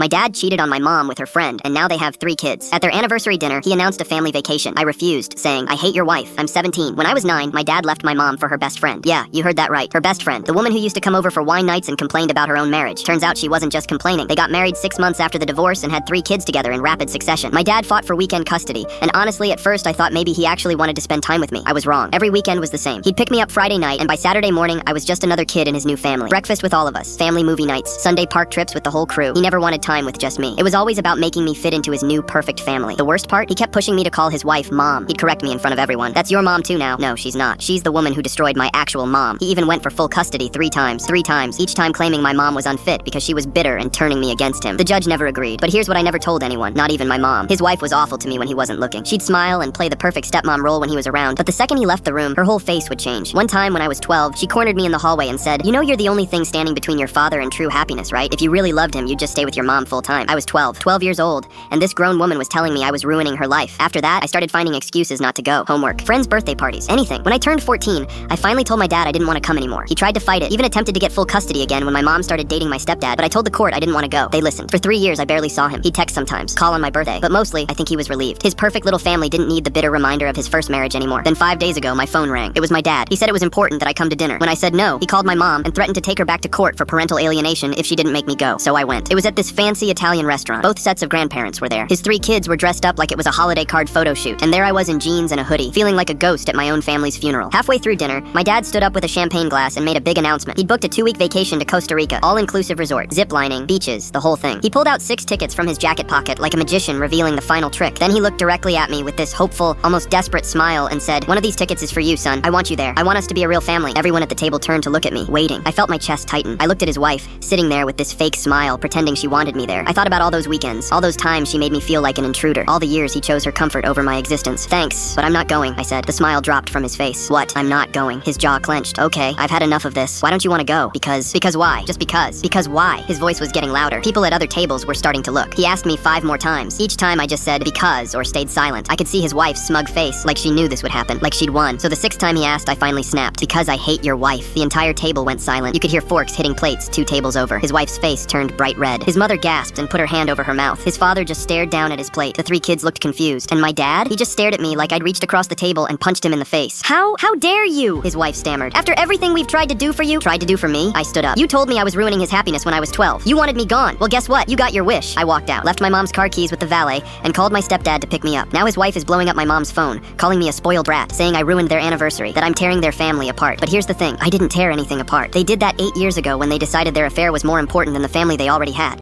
My dad cheated on my mom with her friend, and now they have 3 kids. At their anniversary dinner, he announced a family vacation. I refused, saying, I hate your wife. I'm 17. When I was 9, my dad left my mom for her best friend. Yeah, you heard that right. Her best friend. The woman who used to come over for wine nights and complained about her own marriage. Turns out she wasn't just complaining. They got married 6 months after the divorce and had 3 kids together in rapid succession. My dad fought for weekend custody, and honestly, at first I thought maybe he actually wanted to spend time with me. I was wrong. Every weekend was the same. He'd pick me up Friday night, and by Saturday morning, I was just another kid in his new family. Breakfast with all of us. Family movie nights. Sunday park trips with the whole crew. He never wanted time with just me. It was always about making me fit into his new perfect family. The worst part? He kept pushing me to call his wife Mom. He'd correct me in front of everyone. That's your mom too now. No, she's not. She's the woman who destroyed my actual mom. He even went for full custody 3 times. 3 times. Each time claiming my mom was unfit because she was bitter and turning me against him. The judge never agreed. But here's what I never told anyone. Not even my mom. His wife was awful to me when he wasn't looking. She'd smile and play the perfect stepmom role when he was around, but the second he left the room, her whole face would change. One time when I was 12, she cornered me in the hallway and said, you know you're the only thing standing between your father and true happiness, right? If you really loved him, you'd just stay with your mom full time. I was 12 years old, and this grown woman was telling me I was ruining her life. After that, I started finding excuses not to go. Homework, friends' birthday parties, anything. When I turned 14, I finally told my dad I didn't want to come anymore. He tried to fight it, even attempted to get full custody again when my mom started dating my stepdad, but I told the court I didn't want to go. They listened. For 3 years, I barely saw him. He'd text sometimes, call on my birthday, but mostly, I think he was relieved. His perfect little family didn't need the bitter reminder of his first marriage anymore. Then 5 days ago, my phone rang. It was my dad. He said it was important that I come to dinner. When I said no, he called my mom and threatened to take her back to court for parental alienation if she didn't make me go. So I went. It was at this fancy Italian restaurant. Both sets of grandparents were there. His 3 kids were dressed up like it was a holiday card photo shoot, and there I was in jeans and a hoodie, feeling like a ghost at my own family's funeral. Halfway through dinner, my dad stood up with a champagne glass and made a big announcement. He'd booked a 2-week vacation to Costa Rica, all-inclusive resort, zip-lining, beaches, the whole thing. He pulled out 6 tickets from his jacket pocket like a magician revealing the final trick. Then he looked directly at me with this hopeful, almost desperate smile and said, one of these tickets is for you, son. I want you there. I want us to be a real family. Everyone at the table turned to look at me, waiting. I felt my chest tighten. I looked at his wife, sitting there with this fake smile, pretending she wanted me there. I thought about all those weekends, all those times she made me feel like an intruder, all the years he chose her comfort over my existence. Thanks, but I'm not going, I said. The smile dropped from his face. What? I'm not going. His jaw clenched. Okay, I've had enough of this. Why don't you want to go? Because why? Just because. Because why? His voice was getting louder. People at other tables were starting to look. He asked me 5 more times. Each time I just said because or stayed silent. I could see his wife's smug face, like she knew this would happen, like she'd won. So the 6th time he asked, I finally snapped. Because I hate your wife. The entire table went silent. You could hear forks hitting plates 2 tables over. His wife's face turned bright red. His mother gasped and put her hand over her mouth. His father just stared down at his plate. The 3 kids looked confused. And my dad? He just stared at me like I'd reached across the table and punched him in the face. How dare you? His wife stammered. After everything we've tried to do for you? Tried to do for me? I stood up. You told me I was ruining his happiness when I was 12. You wanted me gone. Well, guess what? You got your wish. I walked out, left my mom's car keys with the valet, and called my stepdad to pick me up. Now his wife is blowing up my mom's phone, calling me a spoiled brat, saying I ruined their anniversary, that I'm tearing their family apart. But here's the thing. I didn't tear anything apart. They did that 8 years ago when they decided their affair was more important than the family they already had.